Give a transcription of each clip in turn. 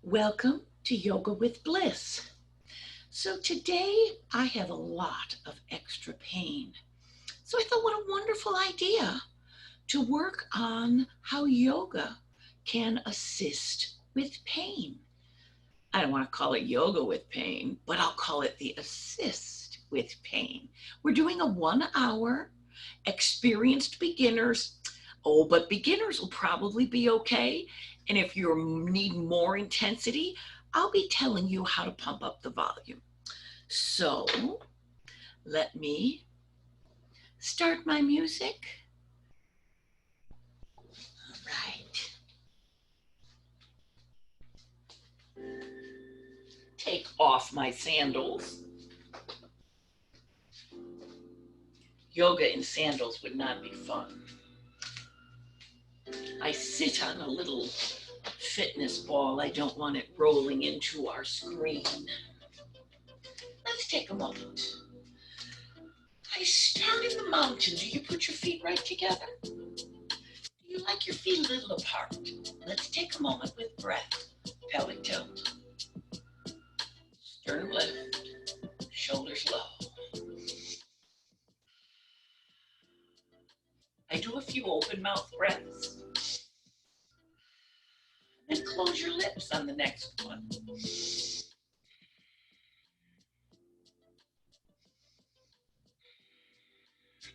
Welcome to Yoga with Bliss. So today I have a lot of extra pain. So I thought, what a wonderful idea to work on how yoga can assist with pain. I don't want to call it yoga with pain, but I'll call it the assist with pain. We're doing a 1 hour experienced beginners. Oh, but beginners will probably be okay. And if you need more intensity, I'll be telling you how to pump up the volume. So let me start my music. All right. Take off my sandals. Yoga in sandals would not be fun. I sit on a little fitness ball. I don't want it rolling into our screen. Let's take a moment. I start in the mountain. Do you put your feet right together? Do you like your feet a little apart? Let's take a moment with breath. Pelvic tilt. Sternum lift. Shoulders low. I do a few open mouth breaths. Then close your lips on the next one.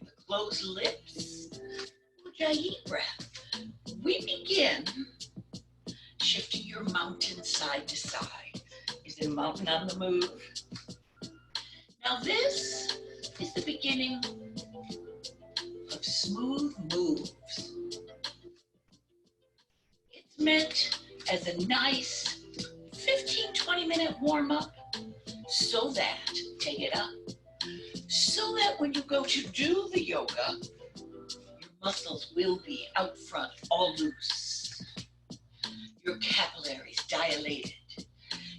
The closed lips, Ujjayi breath. We begin shifting your mountain side to side. Is it a mountain on the move? Now this is the beginning of smooth moves. It's meant as a nice 15-20 minute warm-up so that, take it up, so that when you go to do the yoga, your muscles will be out front, all loose. Your capillaries dilated.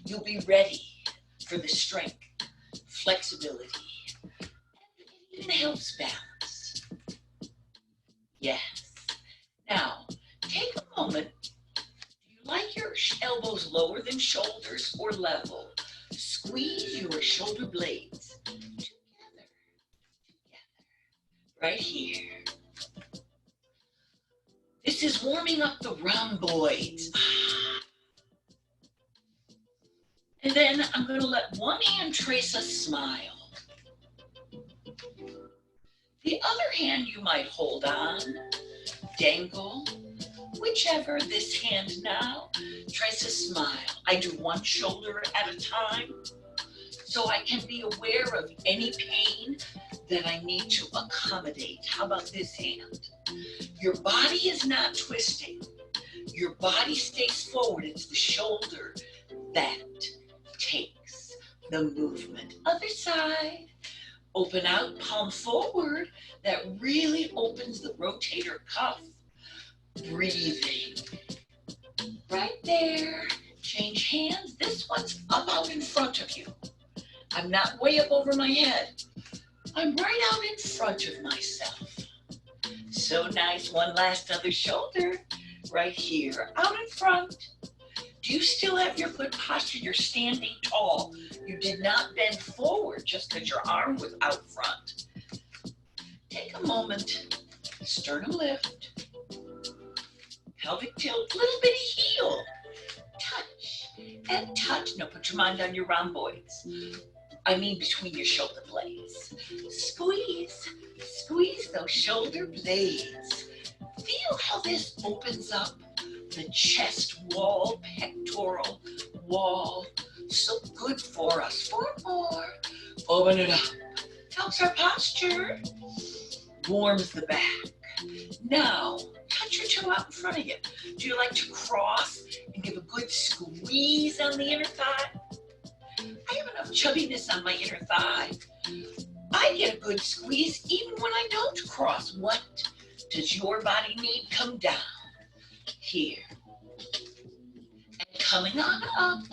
You'll be ready for the strength, flexibility, and it even helps balance. Yes. Now, take a moment. Do you like your elbows lower than shoulders or level? Squeeze your shoulder blades together, right here. This is warming up the rhomboids. And then I'm going to let one hand trace a smile. The other hand you might hold on, dangle, whichever. This hand now, trace a smile. I do one shoulder at a time so I can be aware of any pain that I need to accommodate. How about this hand? Your body is not twisting. Your body stays forward. It's the shoulder that takes the movement. Other side. Open out, palm forward. That really opens the rotator cuff. Breathing. Right there. Change hands. This one's up out in front of you. I'm not way up over my head. I'm right out in front of myself. So nice. One last other shoulder. Right here. Out in front. Do you still have your good posture? You're standing tall. You did not bend forward just because your arm was out front. Take a moment. Sternum lift. Pelvic tilt. Little bitty heel. Touch and touch. Now put your mind on your rhomboids. I mean between your shoulder blades. Squeeze. Squeeze those shoulder blades. Feel how this opens up the chest wall, pectoral wall. So good for us. 4 more. Open it up. Helps our posture. Warms the back. Now, touch your toe out in front of you. Do you like to cross and give a good squeeze on the inner thigh? I have enough chubbiness on my inner thigh. I get a good squeeze even when I don't cross. What does your body need? Come down. Here. And coming on up.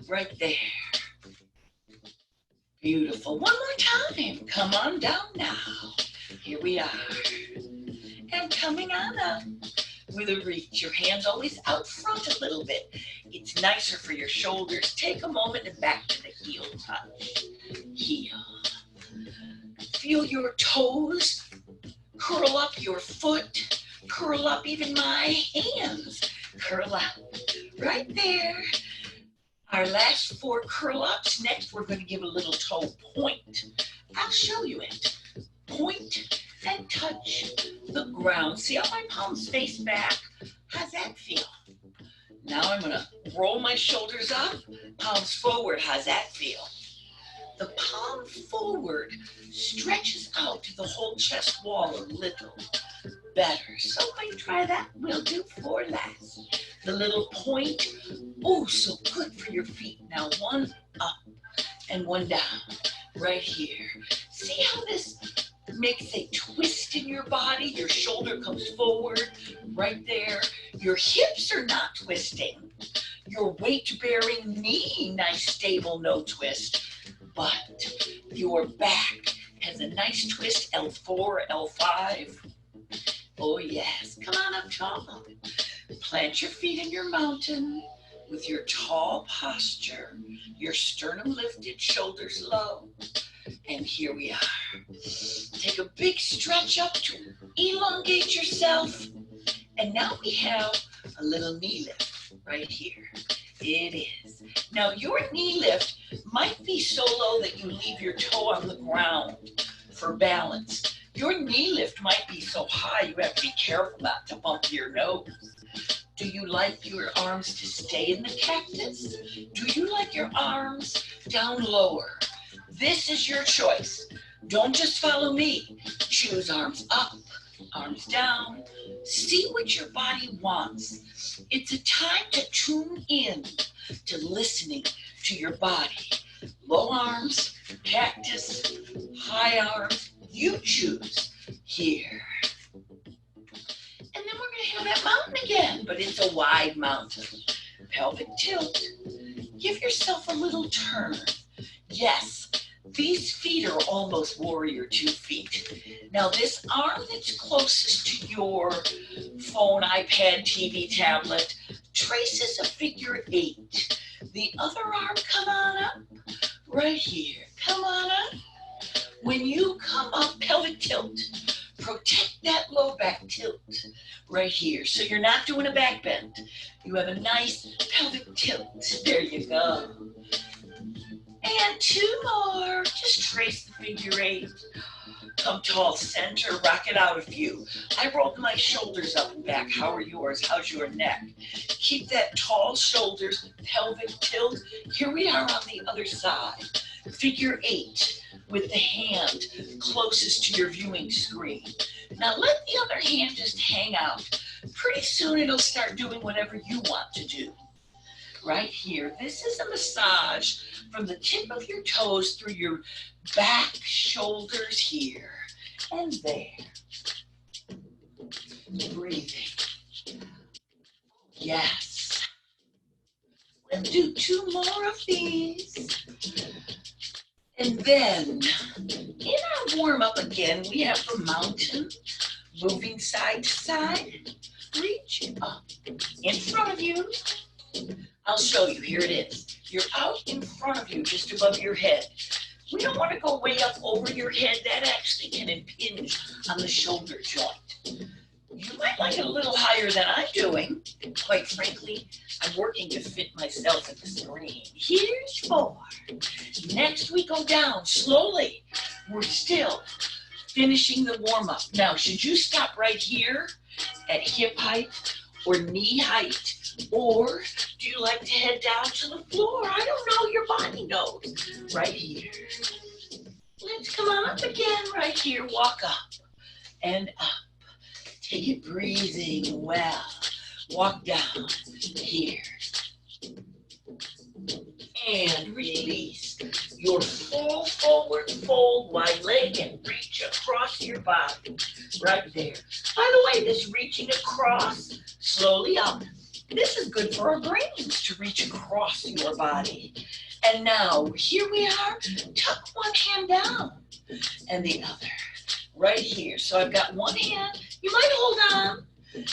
Right there. Beautiful. One more time. Come on down now. Here we are. And coming on up with a reach. Your hands always out front a little bit. It's nicer for your shoulders. Take a moment and back to the heel touch. Heel. Feel your toes. Curl up your foot. Curl up even my hands. Curl up. Right there. Our last 4 curl ups. Next, we're going to give a little toe point. I'll show you it. Point and touch the ground. See how my palms face back? How's that feel? Now I'm going to roll my shoulders up, palms forward. How's that feel? The palm forward stretches out to the whole chest wall a little better. So if I try that, we'll do 4 last. The little point, oh, so good for your feet. Now 1 up and 1 down, right here. See how this makes a twist in your body? Your shoulder comes forward, right there. Your hips are not twisting. Your weight-bearing knee, nice, stable, no twist. But your back has a nice twist, L4, L5. Oh, yes. Come on up tall. Plant your feet in your mountain with your tall posture, your sternum lifted, shoulders low. And here we are. Take a big stretch up to elongate yourself. And now we have a little knee lift right here. It is. Now your knee lift might be so low that you leave your toe on the ground for balance. Your knee lift might be so high you have to be careful not to bump your nose. Do you like your arms to stay in the cactus? Do you like your arms down lower? This is your choice. Don't just follow me. Choose arms up, arms down. See what your body wants. It's a time to tune in to listening to your body. Low arms, cactus, high arms, you choose here. And then we're going to have that mountain again, but it's a wide mountain. Pelvic tilt. Give yourself a little turn. Yes, these feet are almost warrior 2 feet. Now this arm that's closest to your phone, iPad, TV, tablet, traces a figure 8. The other arm, come on up, right here. Come on up. When you come up, pelvic tilt. Protect that low back tilt right here. So you're not doing a back bend. You have a nice pelvic tilt. There you go. And 2 more. Just trace the figure 8. Come tall, center, rock it out a few. I rolled my shoulders up and back. How are yours? How's your neck? Keep that tall shoulders, pelvic tilt. Here we are on the other side. Figure 8 with the hand closest to your viewing screen. Now let the other hand just hang out. Pretty soon it'll start doing whatever you want to do. Right here, this is a massage from the tip of your toes through your back, shoulders here and there. Breathing. Yes. We'll do 2 more of these. And then, in our warm-up again, we have the mountain, moving side to side. Reach up in front of you. I'll show you. Here it is. You're out in front of you, just above your head. We don't want to go way up over your head. That actually can impinge on the shoulder joint. You might like it a little higher than I'm doing. Quite frankly, I'm working to fit myself at the screen. Here's 4. Next we go down slowly. We're still finishing the warm-up. Now, should you stop right here at hip height or knee height? Or do you like to head down to the floor? I don't know. Your body knows. Right here. Let's come on up again right here. Walk up and up. Take it breathing well. Walk down here. And release your full forward fold, wide leg, and reach across your body. Right there. By the way, this reaching across, slowly up. This is good for our brains to reach across your body. And now, here we are. Tuck one hand down and the other right here. So I've got one hand. You might hold on.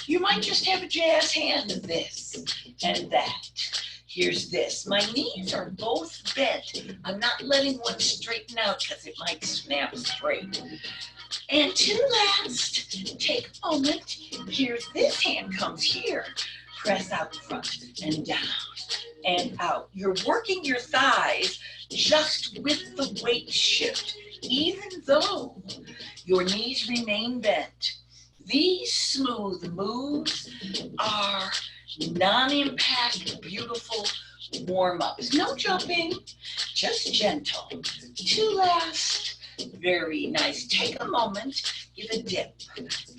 You might just have a jazz hand of this and that. Here's this. My knees are both bent. I'm not letting one straighten out because it might snap straight. And to last, take a moment. Here's this hand comes here. Press out front and down and out. You're working your thighs just with the weight shift, even though your knees remain bent. These smooth moves are non-impact, beautiful warm-ups. No jumping, just gentle. To last, very nice. Take a moment, give a dip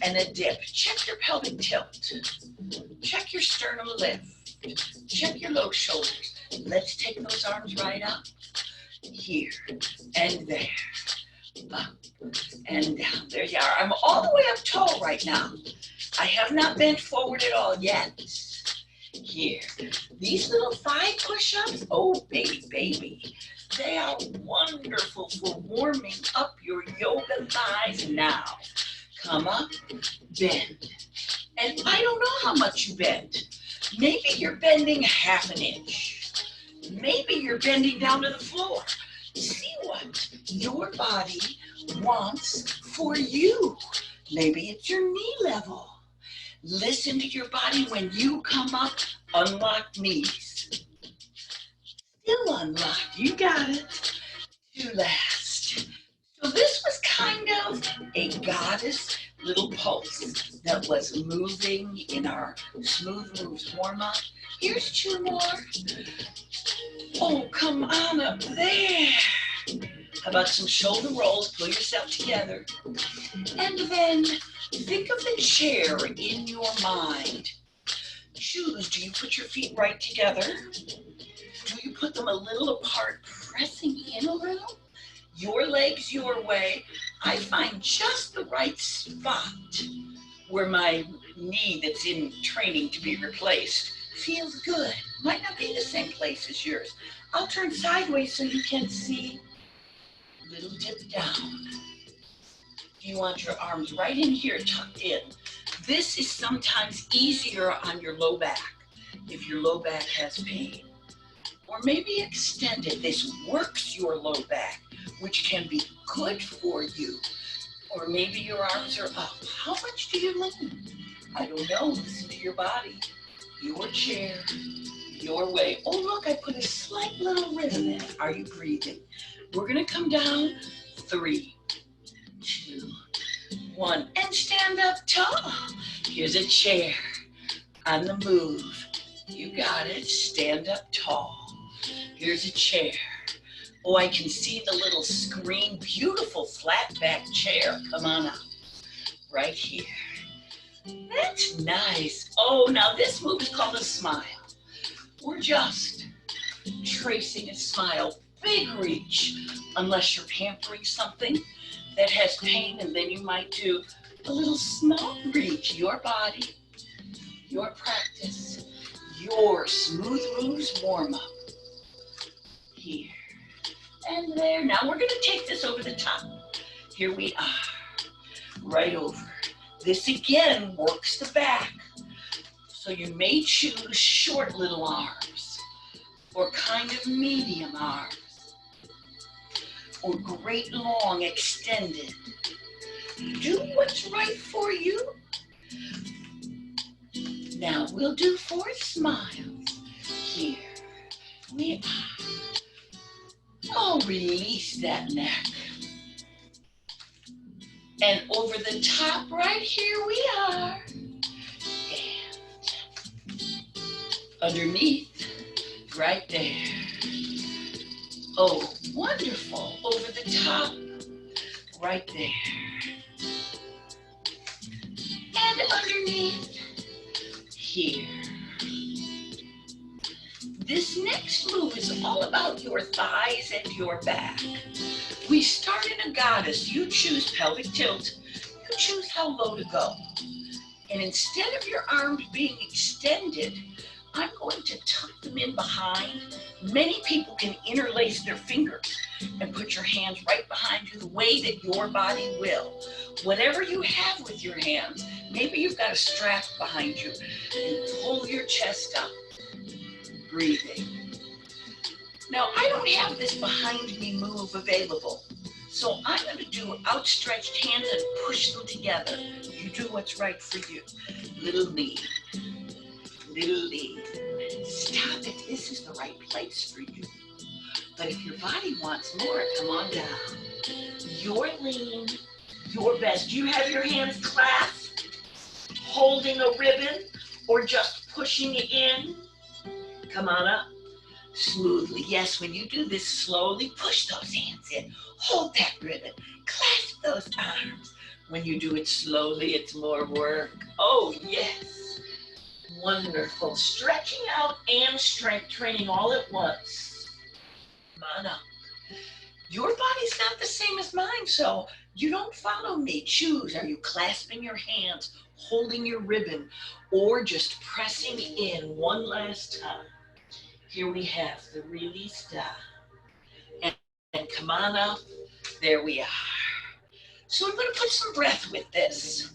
and a dip. Check your pelvic tilt. Check your sternum lift. Check your low shoulders. Let's take those arms right up. Here and there. Up and down. There you are. I'm all the way up tall right now. I have not bent forward at all yet. Here. These little thigh push-ups, oh baby, baby. They are wonderful for warming up your yoga thighs now. Come up, bend. And I don't know how much you bend. Maybe you're bending ½ an inch. Maybe you're bending down to the floor. See what your body wants for you. Maybe it's your knee level. Listen to your body when you come up, unlock knees. Still unlocked, you got it. To last. So this was kind of a goddess little pulse that was moving in our smooth moves warm up. Here's 2 more. Oh, come on up there. How about some shoulder rolls? Pull yourself together. And then think of the chair in your mind. Choose, do you put your feet right together? Do you put them a little apart, pressing in a little? Your legs your way. I find just the right spot where my knee that's in training to be replaced feels good. Might not be the same place as yours. I'll turn sideways so you can see. Little dip down. You want your arms right in here, tucked in. This is sometimes easier on your low back if your low back has pain. Or maybe extended. This works your low back, which can be good for you. Or maybe your arms are up. How much do you lean? I don't know. Listen to your body, your chair, your way. Oh, look, I put a slight little rhythm in it. Are you breathing? We're going to come down. 3, 2, 1. And stand up tall. Here's a chair on the move. You got it. Stand up tall. Here's a chair. Oh, I can see the little screen. Beautiful flat back chair. Come on up. Right here. That's nice. Oh, now this move is called a smile. We're just tracing a smile. Big reach. Unless you're pampering something that has pain, and then you might do a little small reach. Your body, your practice, your smooth moves warm up. Here and there. Now we're going to take this over the top. Here we are. Right over. This again works the back. So you may choose short little arms or kind of medium arms or great long extended. Do what's right for you. Now we'll do 4 smiles. Here we are. Oh, release that neck. And over the top, right here we are. And underneath, right there. Oh, wonderful. Over the top, right there. And underneath, here. This next move is all about your thighs and your back. We start in a goddess. You choose pelvic tilt. You choose how low to go. And instead of your arms being extended, I'm going to tuck them in behind. Many people can interlace their fingers and put your hands right behind you the way that your body will. Whatever you have with your hands, maybe you've got a strap behind you and pull your chest up. breathing. Now, I don't have this behind me move available, so I'm going to do outstretched hands and push them together. You do what's right for you. Little lead, little lead. Stop it. This is the right place for you. But if your body wants more, come on down. Your lean, your best. Do you have your hands clasped, holding a ribbon, or just pushing it in? Come on up. Smoothly. Yes, when you do this slowly, push those hands in. Hold that ribbon. Clasp those arms. When you do it slowly, it's more work. Oh, yes. Wonderful. Stretching out and strength training all at once. Come on up. Your body's not the same as mine, so you don't follow me. Choose. Are you clasping your hands, holding your ribbon, or just pressing in one last time? Here we have the release down. And come on up. There we are. So I'm going to put some breath with this.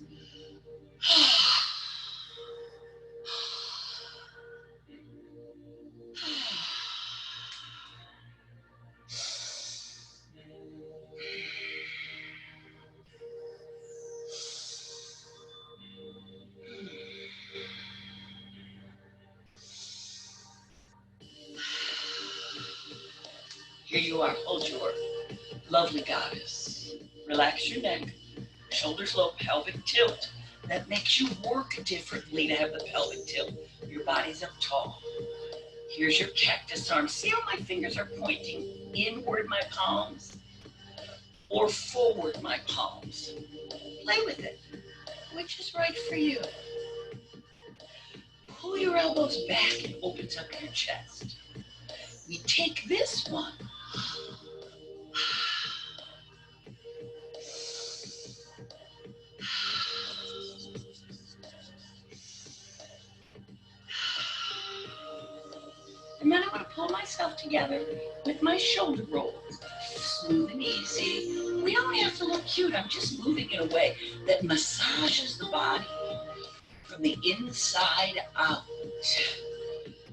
Here you are. Hold your lovely goddess. Relax your neck. Shoulders low, pelvic tilt. That makes you work differently to have the pelvic tilt. Your body's up tall. Here's your cactus arm. See how my fingers are pointing inward, my palms, or forward, my palms. Play with it. Which is right for you? Pull your elbows back and opens up your chest. We take this one. And then I'm going to pull myself together with my shoulder rolls. Smooth and easy. We don't have to look cute. I'm just moving in a way that massages the body from the inside out.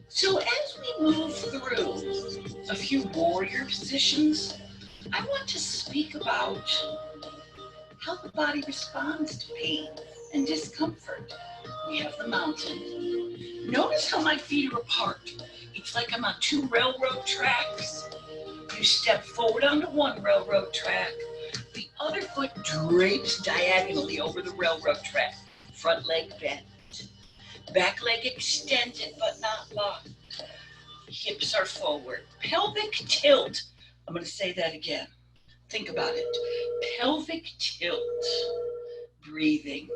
So as we move through a few warrior positions, I want to speak about how the body responds to pain and discomfort. We have the mountain. Notice how my feet are apart. It's like I'm on two railroad tracks. You step forward onto one railroad track. The other foot drapes diagonally over the railroad track. Front leg bent. Back leg extended but not locked. Hips are forward. Pelvic tilt. I'm going to say that again. Think about it. Pelvic tilt. Breathing.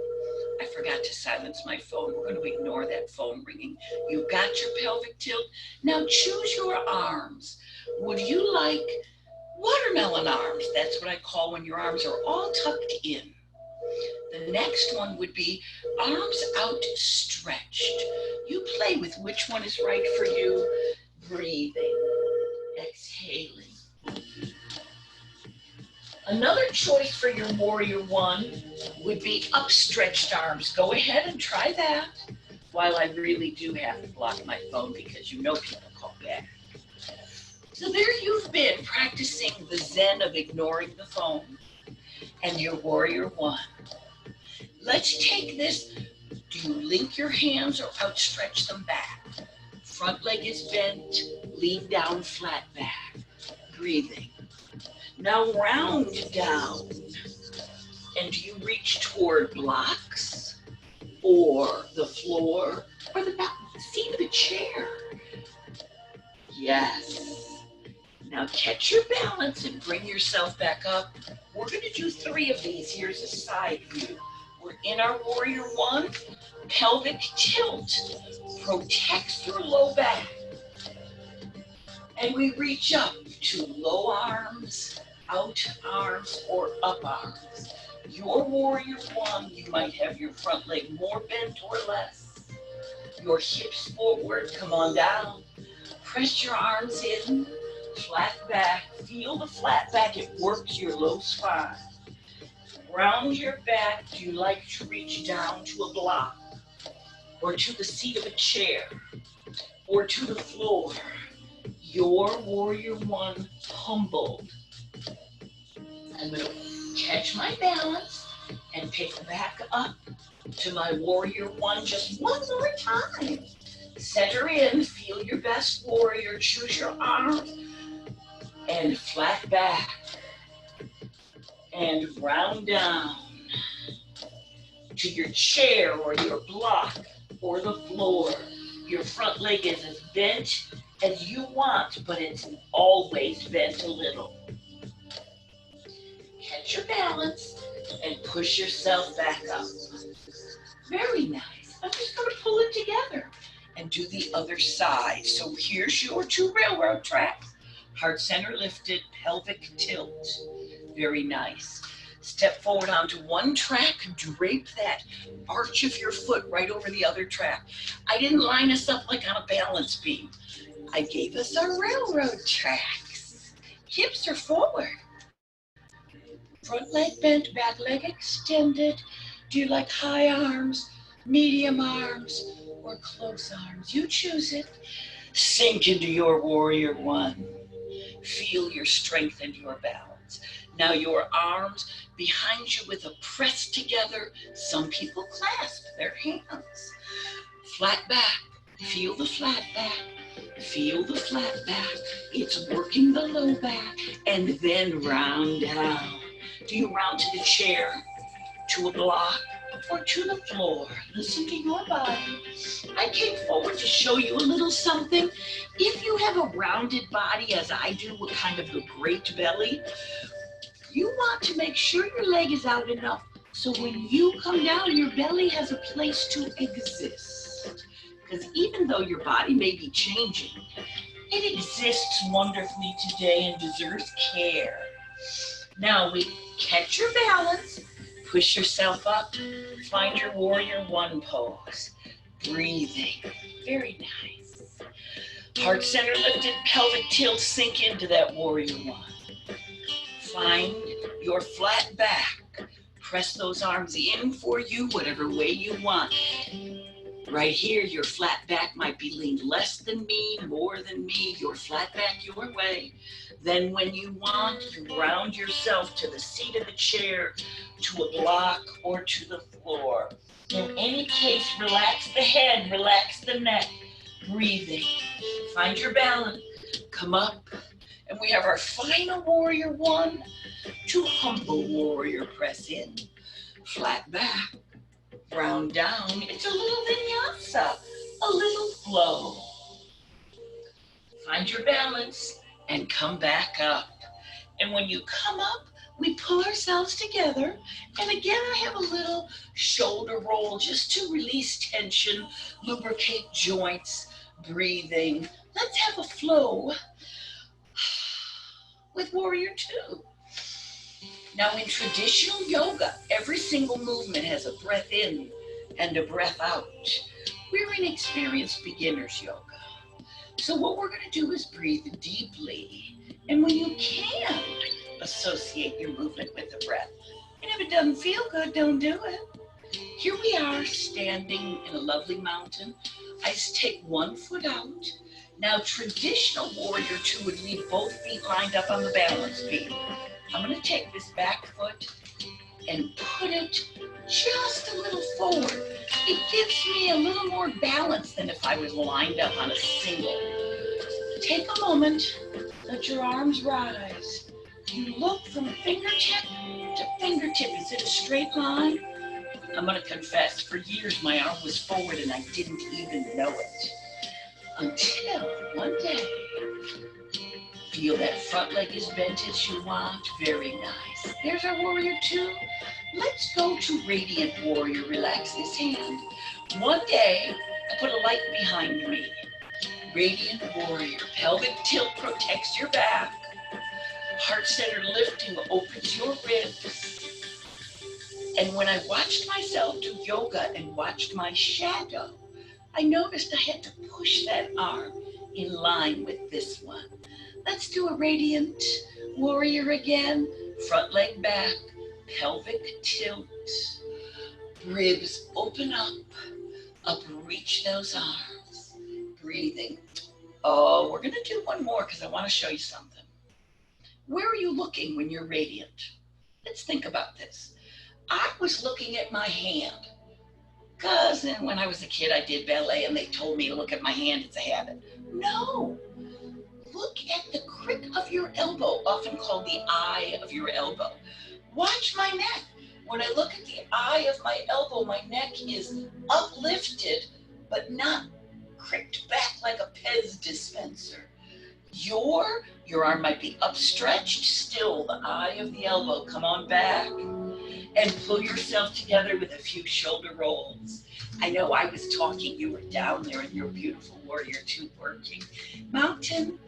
I forgot to silence my phone. We're going to ignore that phone ringing. You've got your pelvic tilt. Now choose your arms. Would you like watermelon arms? That's what I call when your arms are all tucked in. The next one would be arms outstretched. You play with which one is right for you. Breathing, exhaling. Another choice for your warrior one would be upstretched arms. Go ahead and try that while I really do have to block my phone because you know people call back. So there you've been practicing the zen of ignoring the phone and your warrior one. Let's take this. Do you link your hands or outstretch them back? Front leg is bent, lean down, flat back. Breathing. Now round down. And do you reach toward blocks or the floor or the seat of a chair? Yes. Now catch your balance and bring yourself back up. We're going to do 3 of these. Here's a side view. We're in our warrior one. Pelvic tilt protects your low back. And we reach up to low arms, out arms, or up arms. Your warrior one, you might have your front leg more bent or less. Your hips forward, come on down. Press your arms in, flat back. Feel the flat back, it works your low spine. Round your back. Do you like to reach down to a block or to the seat of a chair? or to the floor. Your warrior one humbled. I'm going to catch my balance and pick back up to my warrior one just one more time. Center in, feel your best warrior, choose your arms, and flat back, and round down to your chair or your block or the floor. Your front leg is as bent as you want, but it's always bent a little. Catch your balance and push yourself back up. Very nice. I'm just going to pull it together and do the other side. So here's your 2 railroad tracks. Heart center lifted, pelvic tilt. Very nice. Step forward onto one track, drape that arch of your foot right over the other track. I didn't line us up like on a balance beam. I gave us our railroad tracks. Hips are forward. Front leg bent, back leg extended. Do you like high arms, medium arms, or close arms? You choose it. Sink into your warrior one. Feel your strength and your balance. Now your arms behind you with a press together. Some people clasp their hands. Flat back. Feel the flat back. Feel the flat back. It's working the low back. And then round down. Do you round to the chair, to a block, or to the floor? Listen to your body. I came forward to show you a little something. If you have a rounded body, as I do, with kind of a great belly, you want to make sure your leg is out enough so when you come down, your belly has a place to exist. Because even though your body may be changing, it exists wonderfully today and deserves care. Now we catch your balance, push yourself up, find your warrior one pose. Breathing, very nice. Heart center lifted, pelvic tilt, sink into that warrior one. Find your flat back. Press those arms in for you, whatever way you want. Right here, your flat back might be leaned less than me, more than me, your flat back your way. Then when you want, you round yourself to the seat of the chair, to a block, or to the floor. In any case, relax the head, relax the neck. Breathing. Find your balance. Come up. And we have our final warrior one, to humble warrior, press in. Flat back. Round down. It's a little vinyasa, a little flow. Find your balance and come back up. And when you come up, we pull ourselves together. And again, I have a little shoulder roll just to release tension, lubricate joints, breathing. Let's have a flow with warrior two. Now in traditional yoga, every single movement has a breath in and a breath out. We're in experienced beginners yoga. So what we're going to do is breathe deeply. And when you can, associate your movement with the breath. And if it doesn't feel good, don't do it. Here we are standing in a lovely mountain. I just take one foot out. Now traditional warrior two would leave both feet lined up on the balance beam. I'm going to take this back foot and put it just a little forward. It gives me a little more balance than if I was lined up on a single. Take a moment, let your arms rise. You look from fingertip to fingertip. Is it a straight line? I'm going to confess, for years my arm was forward and I didn't even know it. Until one day, feel that front leg is bent as you want. Very nice. There's our warrior two. Let's go to radiant warrior. Relax this hand. One day, I put a light behind me. Radiant warrior. Pelvic tilt protects your back. Heart center lifting opens your ribs. And when I watched myself do yoga and watched my shadow, I noticed I had to push that arm in line with this one. Let's do a radiant warrior again. Front leg back, pelvic tilt. Ribs open up, reach those arms. Breathe. Breathing. Oh, we're going to do one more because I want to show you something. Where are you looking when you're radiant? Let's think about this. I was looking at my hand because when I was a kid, I did ballet and they told me to look at my hand. It's a habit. No, look at the crick of your elbow, often called the eye of your elbow. Watch my neck. When I look at the eye of my elbow, my neck is uplifted, but not cricked back like a Pez dispenser. Your arm might be upstretched, still the eye of the elbow. Come on back and pull yourself together with a few shoulder rolls. I know I was talking, you were down there in your beautiful warrior two working. Mountain.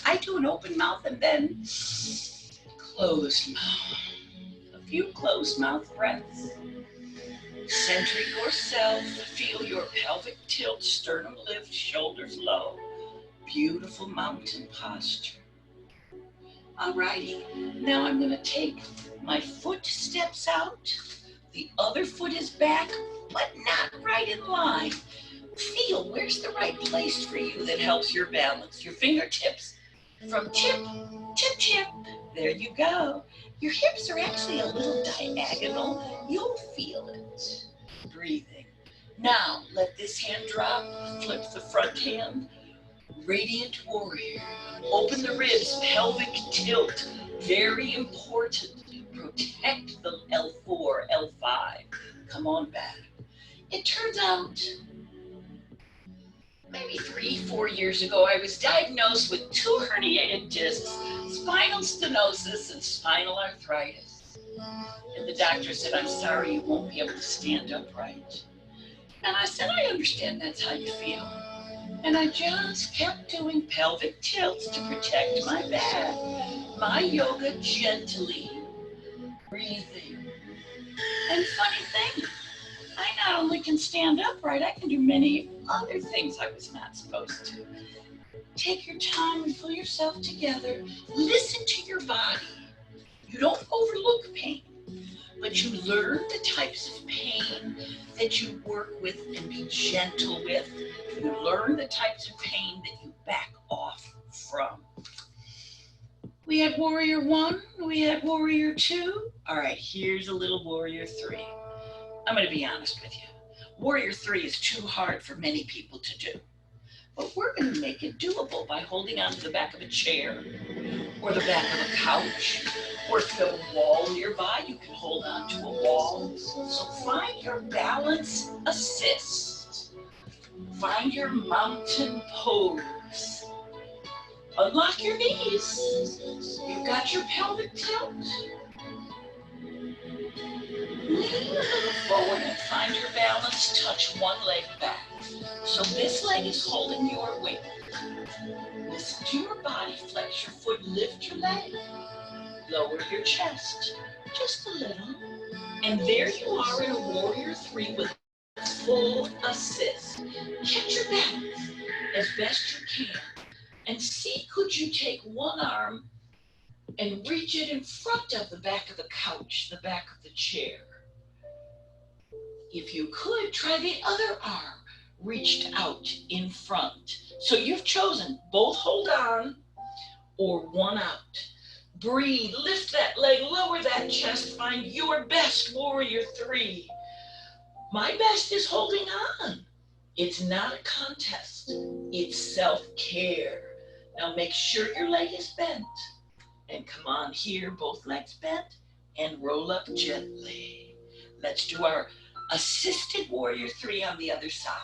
I do an open mouth and then closed mouth. A few closed mouth breaths. Center yourself, feel your pelvic tilt, sternum lift, shoulders low. Beautiful mountain posture. Alrighty, now I'm going to take my foot steps out. The other foot is back, but not right in line. Feel where's the right place for you that helps your balance. Your fingertips from tip to tip. There you go. Your hips are actually a little diagonal. You'll feel it. Breathing. Now, let this hand drop. Flip the front hand. Radiant warrior. Open the ribs, pelvic tilt. Very important. Protect the L4, L5. Come on back. It turns out, maybe 3-4 years ago, I was diagnosed with 2 herniated discs, spinal stenosis, and spinal arthritis. And the doctor said, I'm sorry, you won't be able to stand upright. And I said, I understand that's how you feel. And I just kept doing pelvic tilts to protect my back. My yoga gently, breathing. And funny thing, I not only can stand upright, I can do many other things I was not supposed to. Take your time and pull yourself together. Listen to your body. You don't overlook pain, but you learn the types of pain that you work with and be gentle with. You learn the types of pain that you back off from. We had warrior 1, we had warrior 2. All right, here's a little warrior 3. I'm going to be honest with you. Warrior 3 is too hard for many people to do. But we're going to make it doable by holding onto the back of a chair or the back of a couch. Or if you have a wall nearby, you can hold on to a wall. So find your balance assist. Find your mountain pose. Unlock your knees. You've got your pelvic tilt. Lean a little forward and find your balance. Touch one leg back. So this leg is holding your weight. Listen to your body. Flex your foot. Lift your leg. Lower your chest. Just a little. And there you are in a warrior 3 with full assist. Catch your balance as best you can. And see, could you take one arm and reach it in front of the back of the couch, the back of the chair. If you could, try the other arm reached out in front. So you've chosen both hold on or one out. Breathe, lift that leg, lower that chest, find your best warrior 3. My best is holding on. It's not a contest, it's self-care. Now make sure your leg is bent. And come on here, both legs bent, and roll up gently. Let's do our assisted warrior 3 on the other side.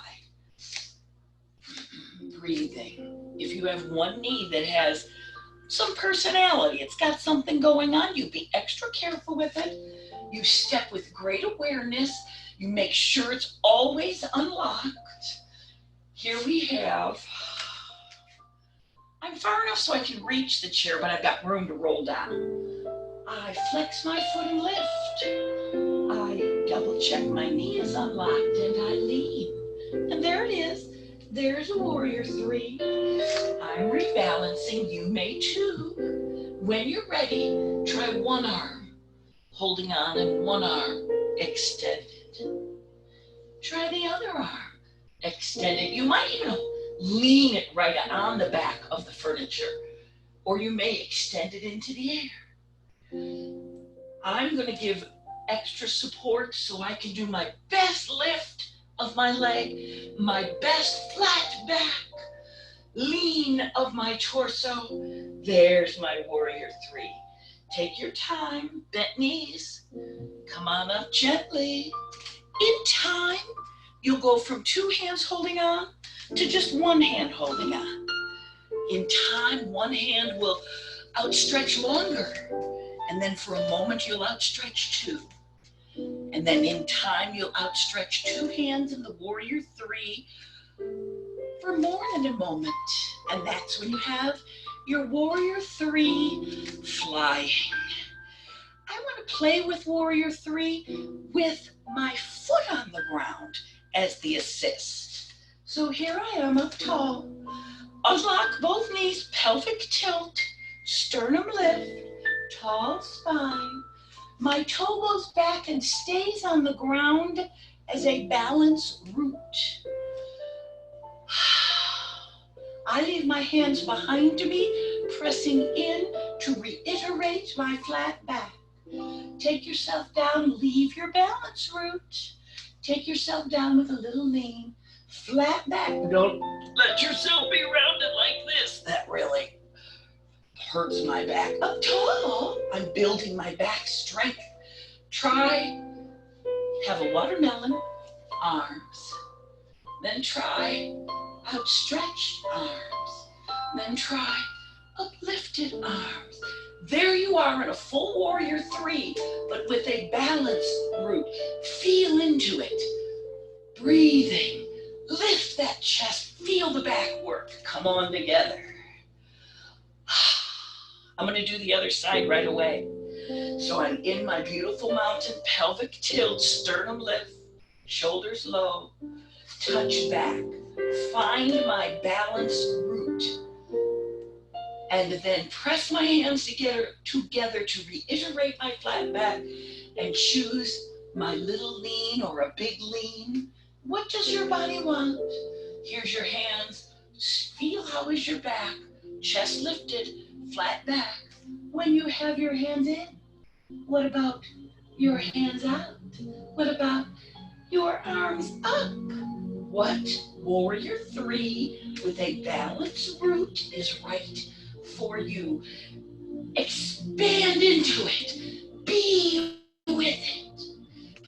Breathing. If you have one knee that has some personality, it's got something going on, you be extra careful with it. You step with great awareness. You make sure it's always unlocked. Here we have, I'm far enough so I can reach the chair, but I've got room to roll down. I flex my foot and lift. I double check my knee is unlocked and I lean. And there it is. There's a warrior 3. I'm rebalancing. You may too. When you're ready, try one arm holding on and one arm extended. Try the other arm Extend it. You might even lean it right on the back of the furniture, or you may extend it into the air. I'm going to give extra support so I can do my best lift of my leg, my best flat back, lean of my torso. There's my warrior three. Take your time, bent knees. Come on up gently. In time, you'll go from two hands holding on to just one hand holding on. In time, one hand will outstretch longer. And then for a moment, you'll outstretch two. And then in time, you'll outstretch two hands in the warrior three for more than a moment. And that's when you have your warrior three flying. I want to play with warrior three with my foot on the ground as the assist. So here I am up tall. Unlock both knees, pelvic tilt, sternum lift, tall spine. My toe goes back and stays on the ground as a balance root. I leave my hands behind me, pressing in to reiterate my flat back. Take yourself down, leave your balance root. Take yourself down with a little lean, flat back. Don't let yourself be rounded like this. That really hurts my back. Up tall, I'm building my back strength. Try, have a watermelon, arms. Then try outstretched arms. Then try uplifted arms. There you are in a full warrior three, but with a balanced root. Feel into it. Breathing. Lift that chest. Feel the back work. Come on together. I'm going to do the other side right away. So I'm in my beautiful mountain, pelvic tilt, sternum lift, shoulders low, touch back. Find my balance root. And then press my hands together to reiterate my flat back and choose my little lean or a big lean. What does your body want? Here's your hands. Feel how is your back. Chest lifted, flat back. When you have your hands in, what about your hands out? What about your arms up? What warrior three with a balanced root is right for you? Expand into it. Be with it.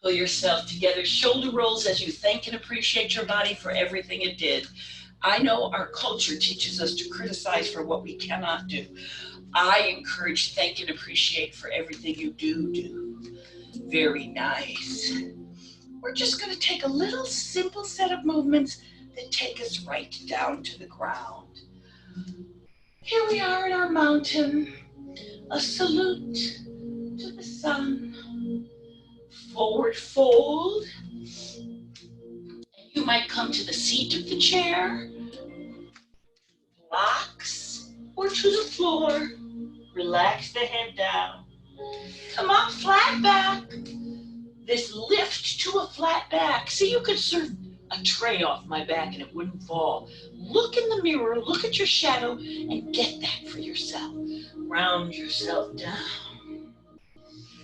Pull yourself together. Shoulder rolls as you thank and appreciate your body for everything it did. I know our culture teaches us to criticize for what we cannot do. I encourage thank and appreciate for everything you do. Very nice. We're just going to take a little simple set of movements that take us right down to the ground. Here we are in our mountain, a salute to the sun. Forward fold. You might come to the seat of the chair, blocks, or to the floor. Relax the head down. Come on, flat back. This lift to a flat back. See, you could serve a tray off my back and it wouldn't fall. Look in the mirror, look at your shadow, and get that for yourself. Round yourself down.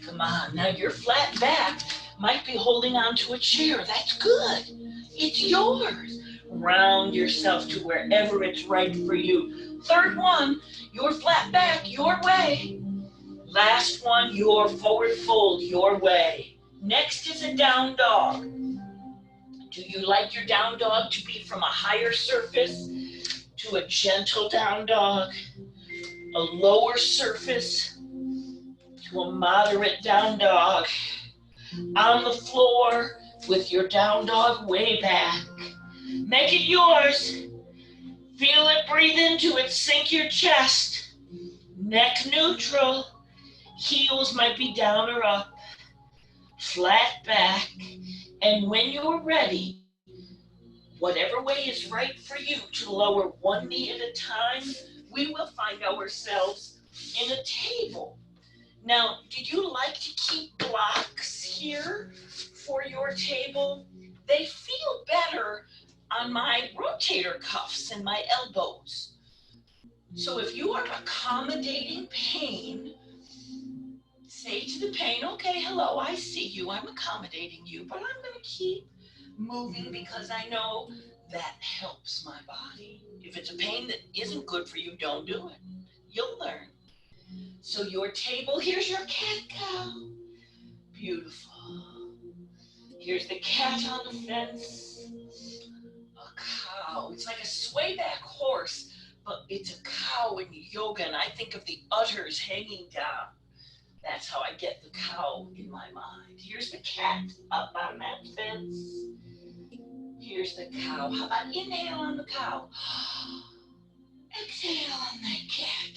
Come on, now your flat back might be holding on to a chair. That's good. It's yours. Round yourself to wherever it's right for you. Third one, your flat back, your way. Last one, your forward fold, your way. Next is a down dog. Do you like your down dog to be from a higher surface to a gentle down dog? A lower surface to a moderate down dog? On the floor with your down dog way back. Make it yours. Feel it, breathe into it, sink your chest. Neck neutral. Heels might be down or up. Flat back. And when you're ready, whatever way is right for you, to lower one knee at a time, we will find ourselves in a table. Now, did you like to keep blocks here for your table? They feel better on my rotator cuffs and my elbows. So if you are accommodating pain, say to the pain, okay, hello, I see you, I'm accommodating you, but I'm going to keep moving because I know that helps my body. If it's a pain that isn't good for you, don't do it. You'll learn. So your table, here's your cat-cow. Beautiful. Here's the cat on the fence. A cow. It's like a swayback horse, but it's a cow in yoga, and I think of the udders hanging down. That's how I get the cow in my mind. Here's the cat up on that fence. Here's the cow. How about inhale on the cow? Exhale on the cat.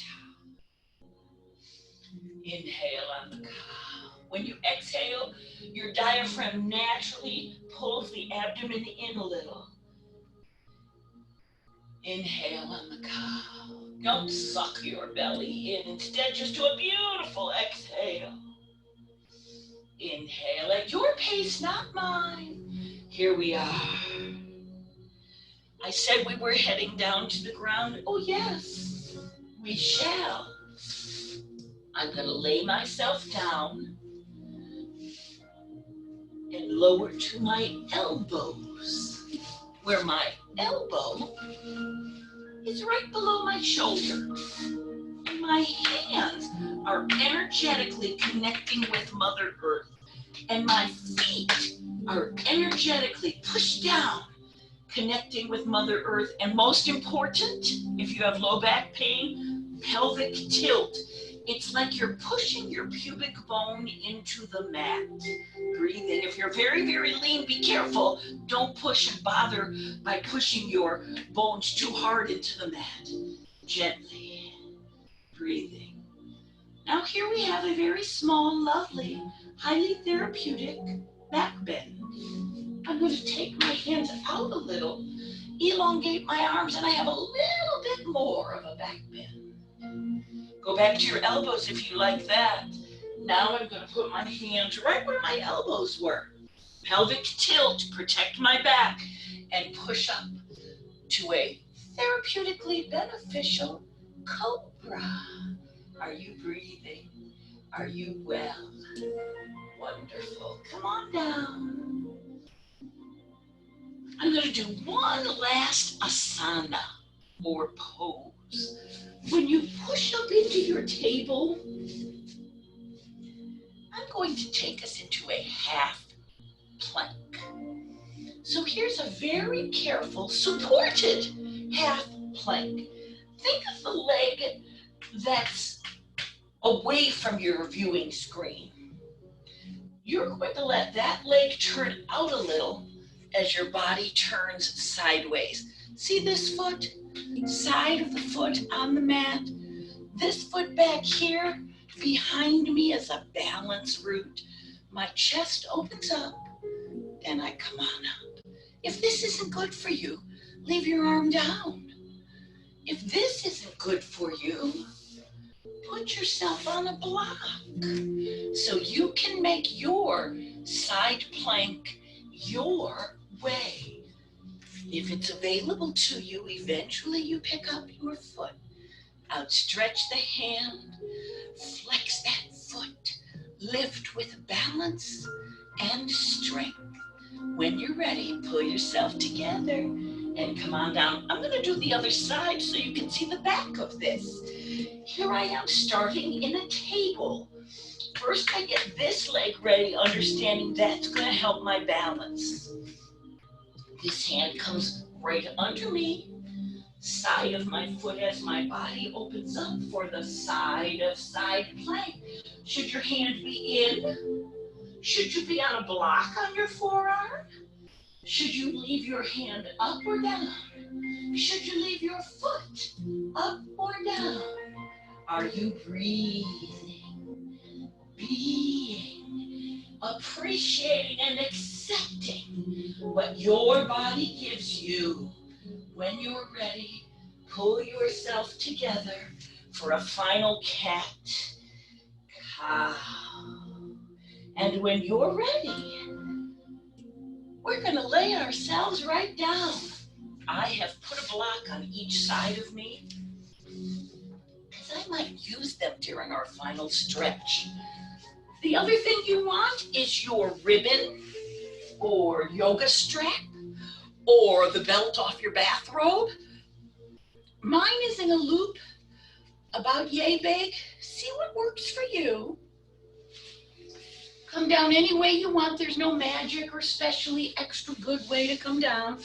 Inhale on the cow. When you exhale, your diaphragm naturally pulls the abdomen in a little. Inhale on the cow. Don't suck your belly in. Instead, just do a beautiful exhale. Inhale at your pace, not mine. Here we are. I said we were heading down to the ground. Oh, yes, we shall. I'm going to lay myself down and lower to my elbows, where my elbow is right below my shoulder. And my hands are energetically connecting with Mother Earth. And my feet are energetically pushed down, connecting with Mother Earth. And most important, if you have low back pain, pelvic tilt. It's like you're pushing your pubic bone into the mat. Breathing. If you're very, very lean, be careful. Don't push and bother by pushing your bones too hard into the mat. Gently. Breathing. Now here we have a very small, lovely, highly therapeutic back bend. I'm going to take my hands out a little, elongate my arms, and I have a little bit more of a back bend. Go back to your elbows if you like that. Now I'm going to put my hands right where my elbows were. Pelvic tilt, protect my back, and push up to a therapeutically beneficial cobra. Are you breathing? Are you well? Wonderful. Come on down. I'm going to do one last asana or pose. When you push up into your table, I'm going to take us into a half plank. So here's a very careful, supported half plank. Think of the leg that's away from your viewing screen. You're going to let that leg turn out a little as your body turns sideways. See this foot? Side of the foot on the mat. This foot back here behind me is a balance root. My chest opens up and I come on up. If this isn't good for you, leave your arm down. If this isn't good for you, put yourself on a block so you can make your side plank your way. If it's available to you, eventually you pick up your foot, outstretch the hand, flex that foot, lift with balance and strength. When you're ready, pull yourself together and come on down. I'm going to do the other side so you can see the back of this. Here I am starting in a table. First I get this leg ready, understanding that's going to help my balance. This hand comes right under me, side of my foot as my body opens up for the side of side plank. Should your hand be in? Should you be on a block on your forearm? Should you leave your hand up or down? Should you leave your foot up or down? Are you breathing, being, appreciating and accepting what your body gives you? When you're ready, pull yourself together for a final cat cow. And when you're ready, we're going to lay ourselves right down I have put a block on each side of me because I might use them during our final stretch. The other thing you want is your ribbon or yoga strap or the belt off your bathrobe. Mine is in a loop about yay big. See what works for you. Come down any way you want. There's no magic or specially extra good way to come down.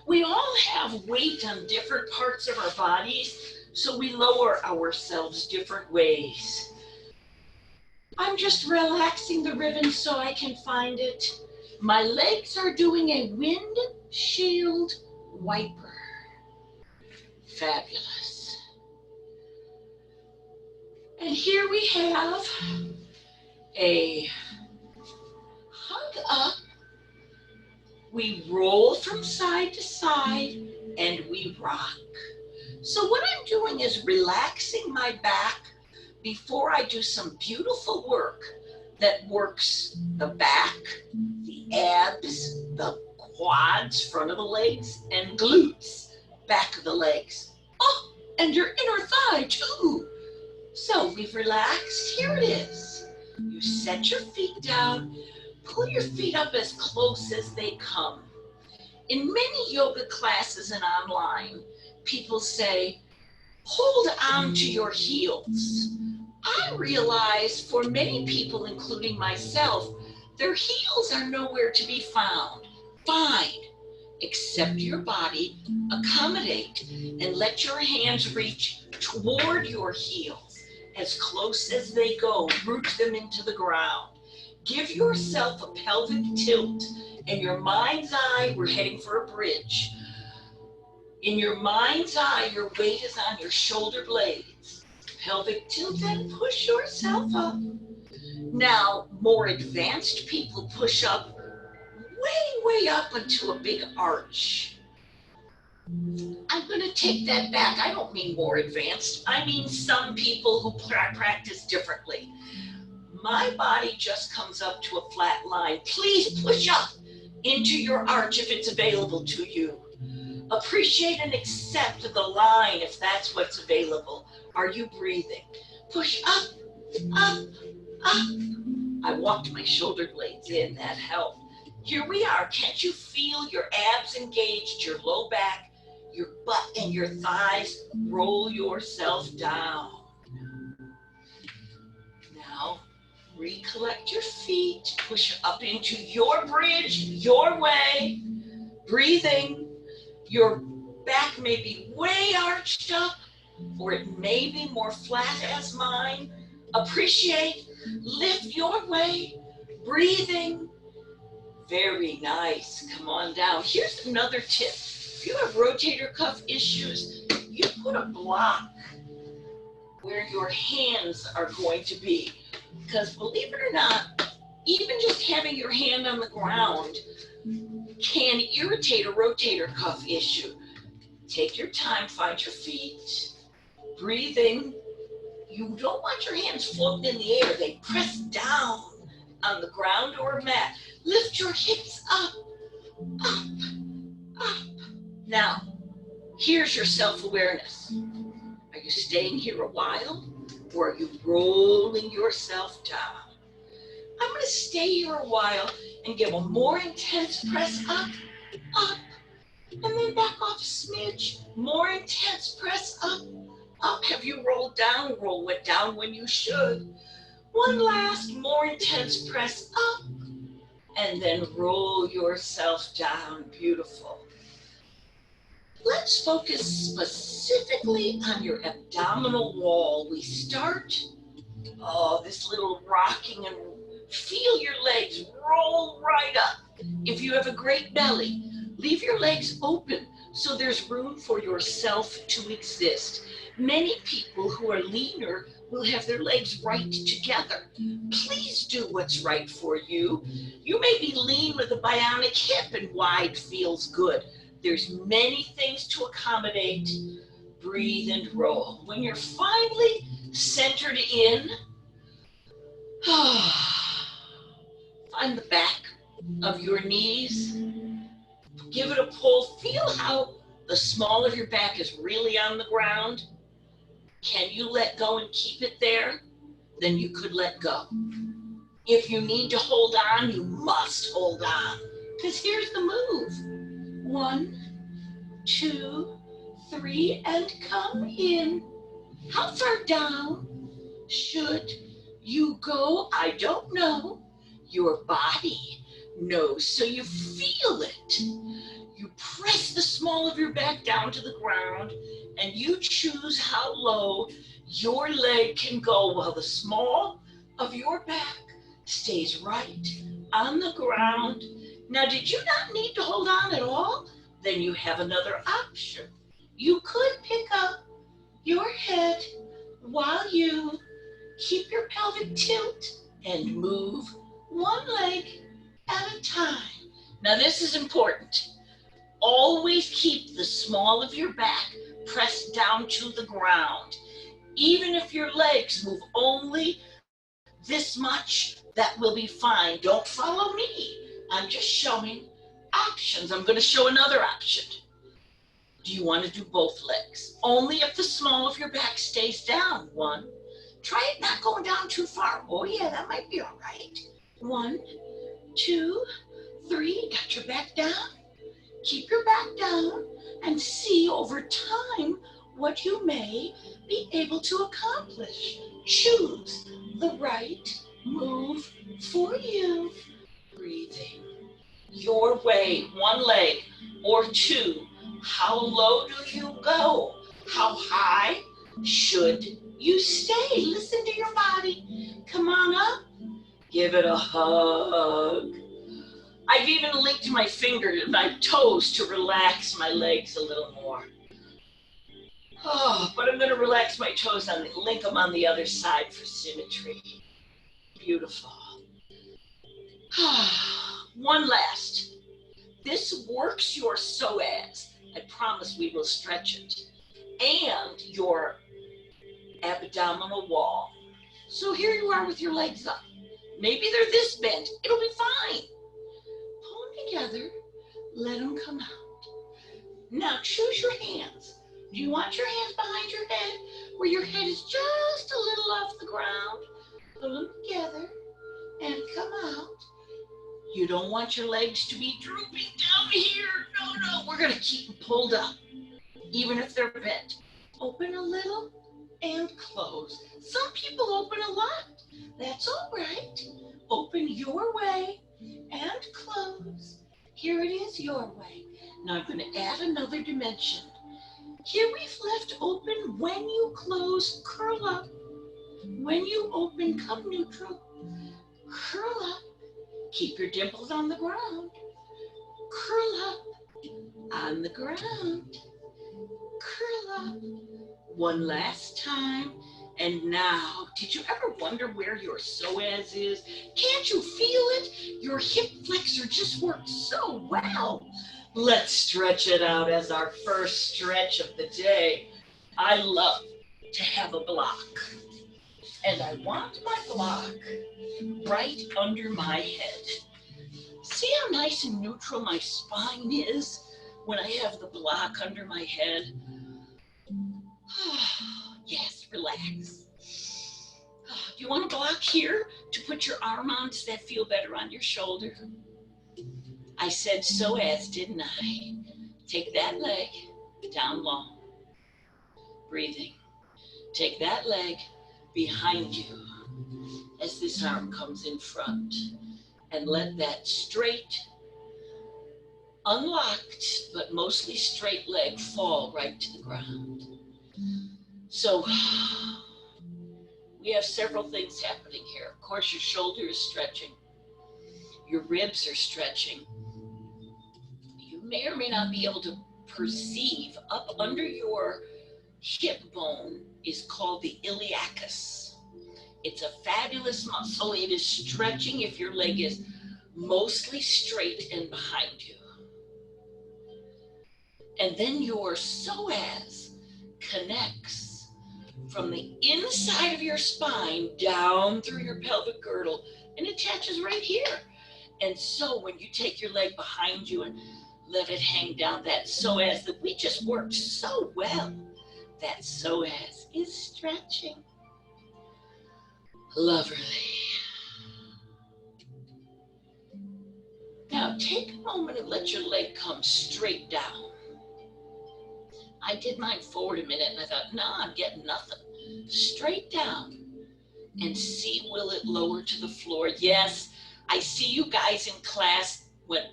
We all have weight on different parts of our bodies, so we lower ourselves different ways. I'm just relaxing the ribbon so I can find it. My legs are doing a windshield wiper. Fabulous. And here we have a hug up. We roll from side to side and we rock. So what I'm doing is relaxing my back before I do some beautiful work that works the back, the abs, the quads, front of the legs, and glutes, back of the legs. Oh, and your inner thigh too. So we've relaxed. Here it is. You set your feet down. Pull your feet up as close as they come. In many yoga classes and online, people say, hold on to your heels. I realize for many people, including myself, their heels are nowhere to be found. Fine. Accept your body, accommodate, and let your hands reach toward your heels as close as they go. Root them into the ground. Give yourself a pelvic tilt. In your mind's eye, we're heading for a bridge. In your mind's eye, your weight is on your shoulder blades. Pelvic tilt and push yourself up. Now, more advanced people push up way up into a big arch. I'm going to take that back. I don't mean more advanced. I mean some people who practice differently. My body just comes up to a flat line. Please push up into your arch if it's available to you. Appreciate and accept the line if that's what's available. Are you breathing? Push up, up, up. I walked my shoulder blades in. That helped. Here we are. Can't you feel your abs engaged, your low back, your butt and your thighs? Roll yourself down. Now, recollect your feet. Push up into your bridge, your way. Breathing. Your back may be way arched up, or it may be more flat as mine. Appreciate. Lift your way. Breathing. Very nice. Come on down. Here's another tip. If you have rotator cuff issues, you put a block where your hands are going to be. Because believe it or not, even just having your hand on the ground can irritate a rotator cuff issue. Take your time, find your feet. Breathing. You don't want your hands floating in the air. They press down on the ground or mat. Lift your hips up, up, up. Now, here's your self-awareness. Are you staying here a while, or are you rolling yourself down? I'm going to stay here a while and give a more intense press up, up, and then back off a smidge. More intense press up, up. Have you rolled down? Roll it down when you should. One last more intense press up, and then roll yourself down. Beautiful. Let's focus specifically on your abdominal wall. We start, this little rocking, and feel your legs roll right up. If you have a great belly, leave your legs open so there's room for yourself to exist. Many people who are leaner will have their legs right together. Please do what's right for you. You may be lean with a bionic hip and wide feels good. There's many things to accommodate. Breathe and roll. When you're finally centered in, find the back of your knees. Give it a pull. Feel how the small of your back is really on the ground, can you let go and keep it there? Then you could let go. If you need to hold on, you must hold on. Because here's the move. 1, 2, 3, and come in. How far down should you go? I don't know. Your body knows, so you feel it. You press the small of your back down to the ground, and you choose how low your leg can go while the small of your back stays right on the ground. Now, did you not need to hold on at all? Then you have another option. You could pick up your head while you keep your pelvic tilt and move one leg at a time. Now, this is important. Always keep the small of your back pressed down to the ground. Even if your legs move only this much, that will be fine. Don't follow me. I'm just showing options. I'm going to show another option. Do you want to do both legs? Only if the small of your back stays down. 1. Try it not going down too far. Oh yeah, that might be all right. 1, 2, 3. Got your back down? Keep your back down and see over time what you may be able to accomplish. Choose the right move for you. Breathing your way, 1 leg or 2. How low do you go? How high should you stay? Listen to your body. Come on up. Give it a hug. I've even linked my my toes to relax my legs a little more. Oh, but I'm going to relax my toes and link them on the other side for symmetry. Beautiful. One last. This works your psoas. I promise we will stretch it. And your abdominal wall. So here you are with your legs up. Maybe they're this bent. It'll be fine. Pull them together. Let them come out. Now choose your hands. Do you want your hands behind your head where your head is just a little off the ground? Pull them together and come out. You don't want your legs to be drooping down here. No, we're going to keep them pulled up, even if they're bent. Open a little and close. Some people open a lot. That's all right. Open your way and close. Here it is, your way. Now I'm going to add another dimension. Here we've left open. When you close, curl up. When you open, come neutral. Curl up. Keep your dimples on the ground. Curl up on the ground. Curl up. One last time. And now, did you ever wonder where your psoas is? Can't you feel it? Your hip flexor just works so well. Let's stretch it out as our first stretch of the day. I love to have a block. And I want my block right under my head. See how nice and neutral my spine is when I have the block under my head? Yes, relax. Do you want a block here to put your arm on? Does that feel better on your shoulder? I said psoas, didn't I? Take that leg down long. Breathing. Take that leg behind you as this arm comes in front. And let that straight, unlocked, but mostly straight leg fall right to the ground. So we have several things happening here. Of course, your shoulder is stretching. Your ribs are stretching. You may or may not be able to perceive up under your hip bone is called the iliacus. It's a fabulous muscle. It is stretching if your leg is mostly straight and behind you. And then your psoas connects from the inside of your spine down through your pelvic girdle and attaches right here. And so when you take your leg behind you and Let it hang down, that psoas that we just worked so well. That psoas is stretching. Lovely. Now take a moment and let your leg come straight down. I did mine forward a minute and I thought, nah, I'm getting nothing. Straight down and see, will it lower to the floor? Yes, I see you guys in class. When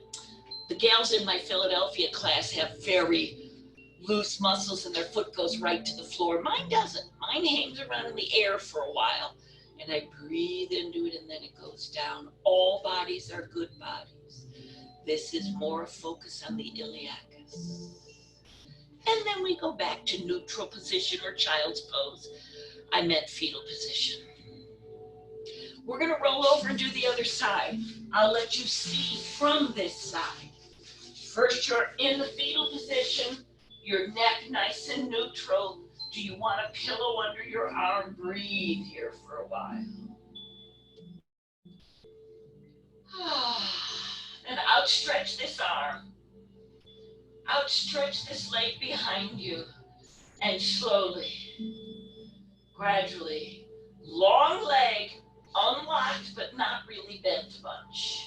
the gals in my Philadelphia class have very loose muscles and their foot goes right to the floor. Mine doesn't. Mine hangs around in the air for a while and I breathe into it and then it goes down. All bodies are good bodies. This is more focus on the iliacus. And then we go back to neutral position or child's pose. I meant fetal position. We're going to roll over and do the other side. I'll let you see from this side. First, you're in the fetal position, your neck nice and neutral. Do you want a pillow under your arm? Breathe here for a while. And outstretch this arm. Outstretch this leg behind you. And slowly, gradually, long leg, unlocked but not really bent much.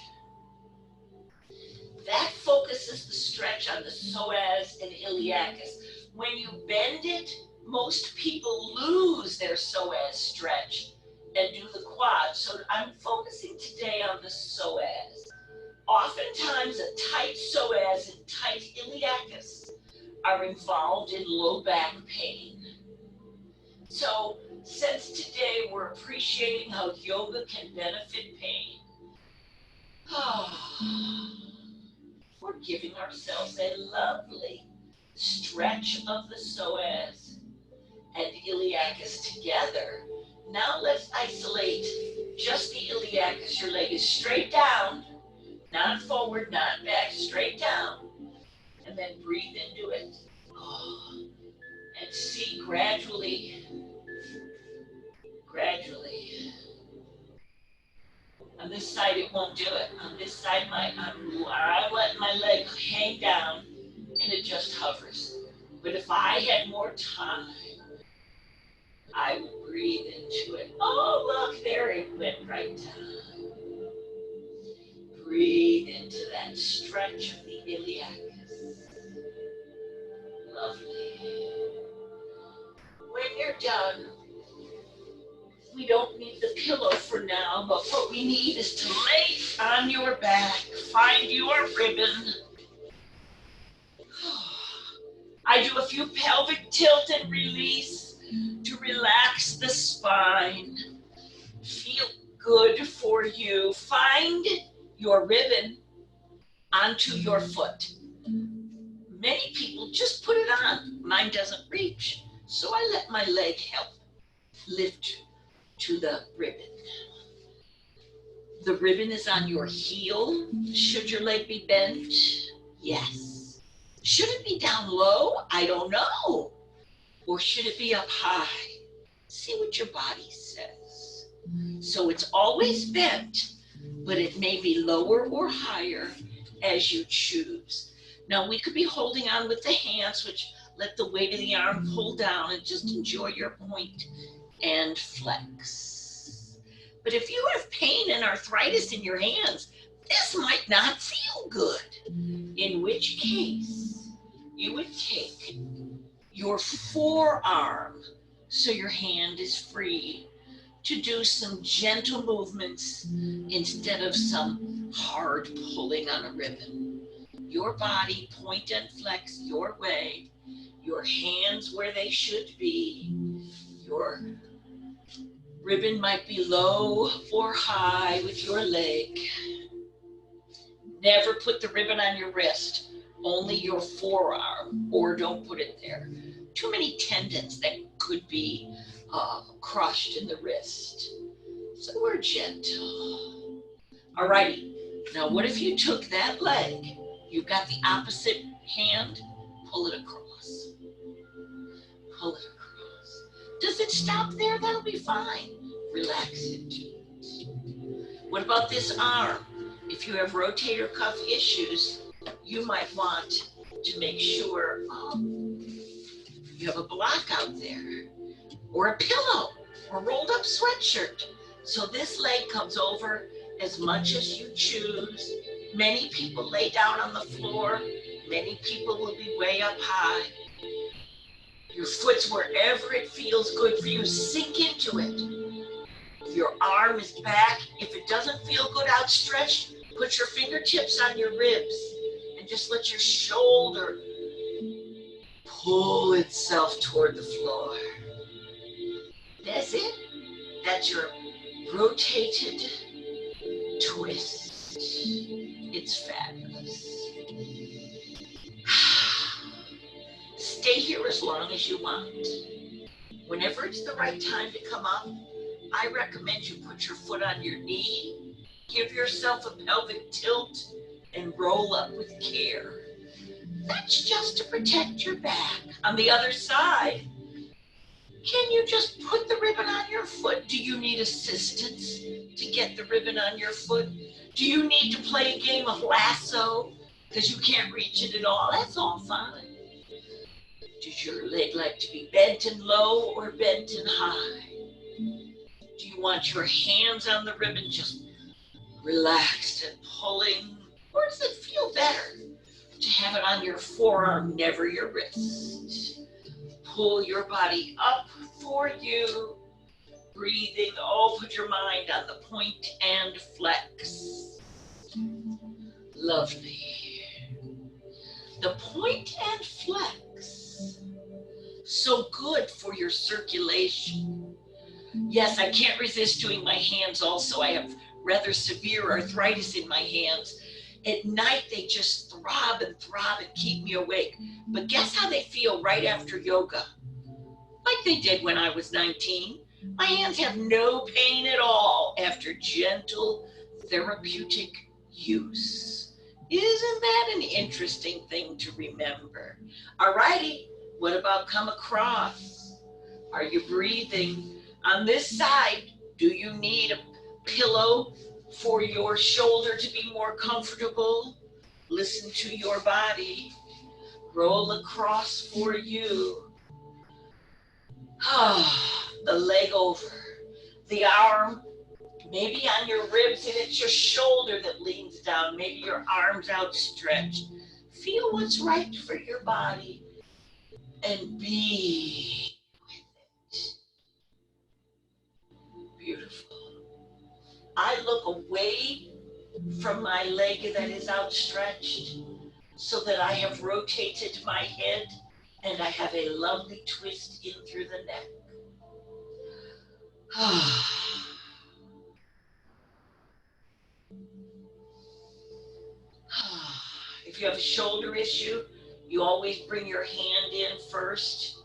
That focuses the stretch on the psoas and iliacus. When you bend it, most people lose their psoas stretch and do the quad. So I'm focusing today on the psoas. Oftentimes, a tight psoas and tight iliacus are involved in low back pain. So since today we're appreciating how yoga can benefit pain, we're giving ourselves a lovely stretch of the psoas and iliacus together. Now let's isolate just the iliacus. Your leg is straight down, not forward, not back, straight down. And then breathe into it. And see gradually. On this side, it won't do it. On this side, I let my leg hang down and it just hovers. But if I had more time, I would breathe into it. Oh, look, there it went right down. Breathe into that stretch of the iliacus. Lovely. When you're done, we don't need the pillow for now, but what we need is to lay on your back, find your ribbon. I do a few pelvic tilt and release to relax the spine. Feel good for you. Find your ribbon onto your foot. Many people just put it on. Mine doesn't reach, so I let my leg help lift to the ribbon. The ribbon is on your heel. Should your leg be bent? Yes. Should it be down low? I don't know. Or should it be up high? See what your body says. So it's always bent, but it may be lower or higher as you choose. Now we could be holding on with the hands, which let the weight of the arm pull down and just enjoy your point and flex. But if you have pain and arthritis in your hands, this might not feel good. In which case, you would take your forearm so your hand is free to do some gentle movements instead of some hard pulling on a ribbon. Your body, point and flex your way, your hands where they should be. Your ribbon might be low or high with your leg. Never put the ribbon on your wrist, only your forearm, or don't put it there. Too many tendons that could be crushed in the wrist. So we're gentle. Alrighty, now what if you took that leg, you've got the opposite hand, pull it across. Pull it across. Does it stop there? That'll be fine. Relax into it. What about this arm? If you have rotator cuff issues, you might want to make sure you have a block out there, or a pillow, or rolled up sweatshirt. So this leg comes over as much as you choose. Many people lay down on the floor. Many people will be way up high. Your foot's wherever it feels good for you. Sink into it. Your arm is back. If it doesn't feel good outstretched, put your fingertips on your ribs and just let your shoulder pull itself toward the floor. That's it. That's your rotated twist. It's fabulous. Stay here as long as you want. Whenever it's the right time to come up, I recommend you put your foot on your knee, give yourself a pelvic tilt, and roll up with care. That's just to protect your back. On the other side, can you just put the ribbon on your foot? Do you need assistance to get the ribbon on your foot? Do you need to play a game of lasso because you can't reach it at all? That's all fine. Does your leg like to be bent and low or bent and high? Do you want your hands on the ribbon just relaxed and pulling? Or does it feel better to have it on your forearm, never your wrist? Pull your body up for you. Breathing, put your mind on the point and flex. Lovely. The point and flex. So good for your circulation. Yes, I can't resist doing my hands also. I have rather severe arthritis in my hands. At night, they just throb and keep me awake. But guess how they feel right after yoga? Like they did when I was 19. My hands have no pain at all after gentle therapeutic use. Isn't that an interesting thing to remember? All righty, what about come across? Are you breathing? On this side, do you need a pillow for your shoulder to be more comfortable? Listen to your body. Roll across for you. The leg over, the arm, maybe on your ribs, and it's your shoulder that leans down, maybe your arms outstretched. Feel what's right for your body and be with it. Beautiful. I look away from my leg that is outstretched so that I have rotated my head and I have a lovely twist in through the neck. If you have a shoulder issue, you always bring your hand in first.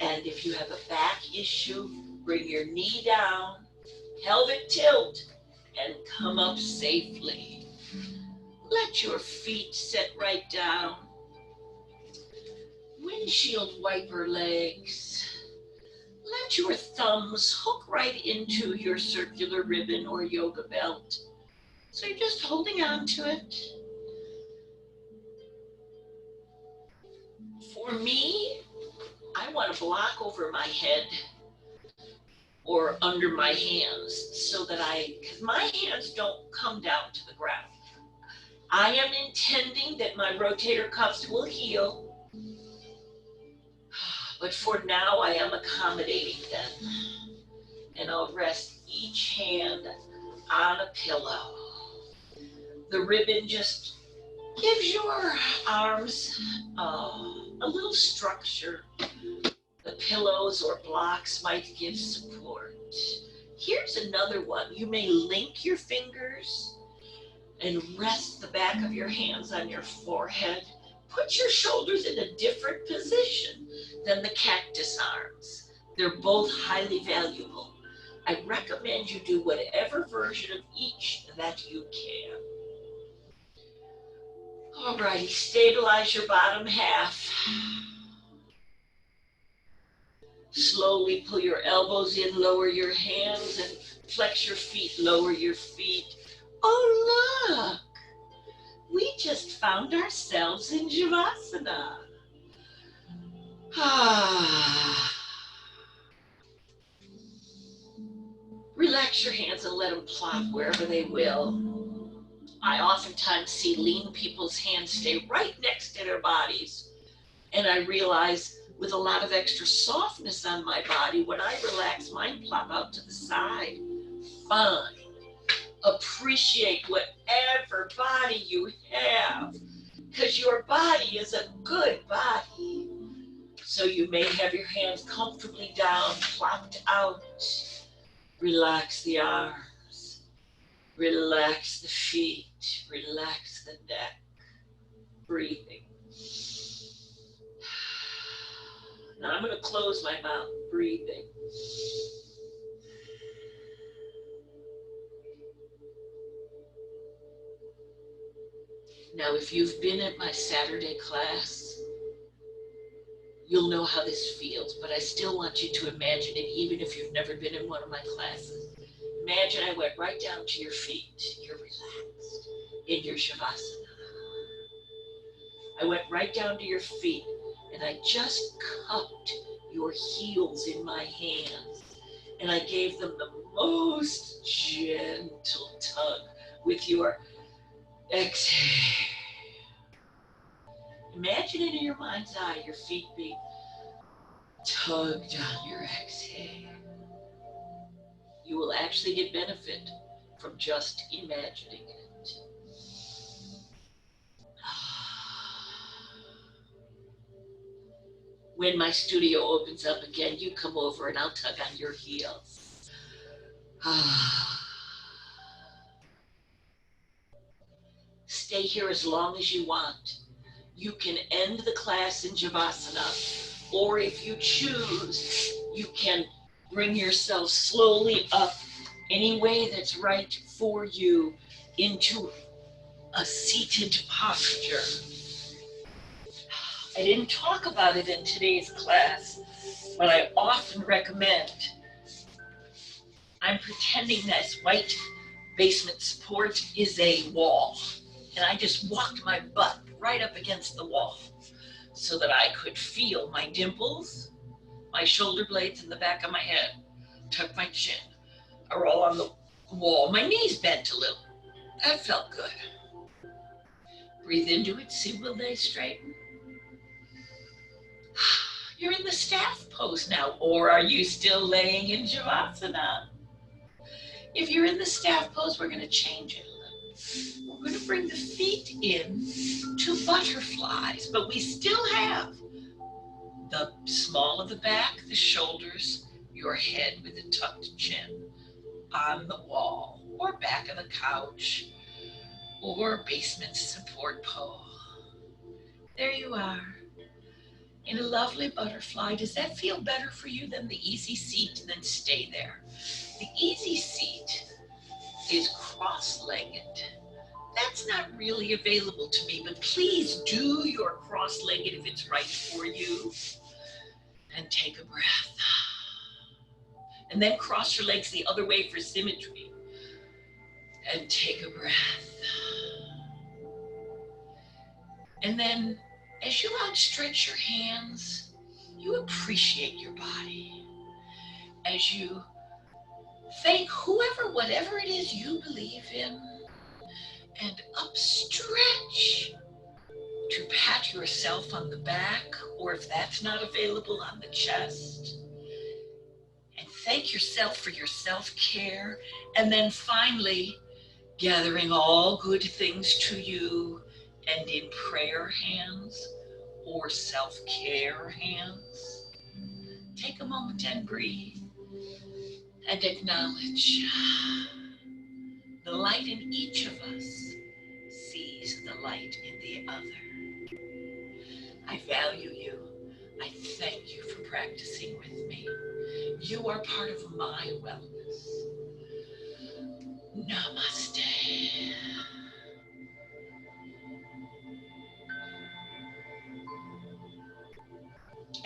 And if you have a back issue, bring your knee down, pelvic tilt, and come up safely. Let your feet sit right down. Windshield wiper legs. Let your thumbs hook right into your circular ribbon or yoga belt. So you're just holding on to it. For me, I want to block over my head or under my hands so that because my hands don't come down to the ground. I am intending that my rotator cuffs will heal. But for now, I am accommodating them. And I'll rest each hand on a pillow. The ribbon just gives your arms a little structure. The pillows or blocks might give support. Here's another one. You may link your fingers and rest the back of your hands on your forehead. Put your shoulders in a different position than the cactus arms. They're both highly valuable. I recommend you do whatever version of each that you can. Alrighty, stabilize your bottom half. Slowly pull your elbows in, lower your hands, and flex your feet, lower your feet. Oh, look! We just found ourselves in Shavasana. Relax your hands and let them plop wherever they will. I oftentimes see lean people's hands stay right next to their bodies. And I realize with a lot of extra softness on my body, when I relax, mine plop out to the side. Fine. Appreciate whatever body you have, because your body is a good body. So you may have your hands comfortably down, plopped out. Relax the arms, relax the feet, relax the neck. Breathing. Now I'm going to close my mouth, breathing. Now, if you've been at my Saturday class, you'll know how this feels, but I still want you to imagine it, even if you've never been in one of my classes. Imagine I went right down to your feet. You're relaxed in your Shavasana. I went right down to your feet, and I just cupped your heels in my hands, and I gave them the most gentle tug with your exhale. Imagine it in your mind's eye, your feet being tugged on your exhale. You will actually get benefit from just imagining it. When my studio opens up again, you come over and I'll tug on your heels. Stay here as long as you want. You can end the class in Shavasana, or if you choose, you can bring yourself slowly up any way that's right for you into a seated posture. I didn't talk about it in today's class, but I often recommend. I'm pretending this white basement support is a wall, and I just walked my butt right up against the wall so that I could feel my dimples, my shoulder blades in the back of my head, tuck my chin, are all on the wall. My knees bent a little. That felt good. Breathe into it, see will they straighten. You're in the staff pose now, or are you still laying in Shavasana? If you're in the staff pose, we're going to change it a little. We're going to bring the feet in to butterflies, but we still have the small of the back, the shoulders, your head with a tucked chin on the wall, or back of the couch, or basement support pole. There you are. In a lovely butterfly. Does that feel better for you than the easy seat? Then stay there. The easy seat is cross-legged. That's not really available to me, but please do your cross-legged if it's right for you. And take a breath. And then cross your legs the other way for symmetry. And take a breath. And then as you outstretch your hands, you appreciate your body. As you thank whoever, whatever it is you believe in, and upstretch to pat yourself on the back, or if that's not available, on the chest. And thank yourself for your self-care. And then finally, gathering all good things to you and in prayer hands or self-care hands. Take a moment and breathe and acknowledge the light in each of us sees the light in the other. I value you. I thank you for practicing with me. You are part of my wellness. Namaste.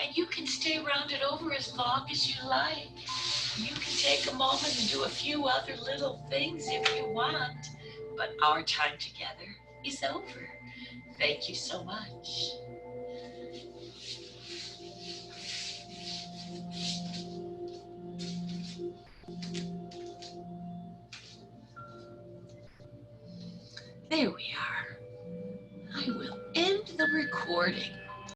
And you can stay rounded over as long as you like. You can take a moment and do a few other little things if you want, but our time together is over. Thank you so much. There we are. I will end the recording.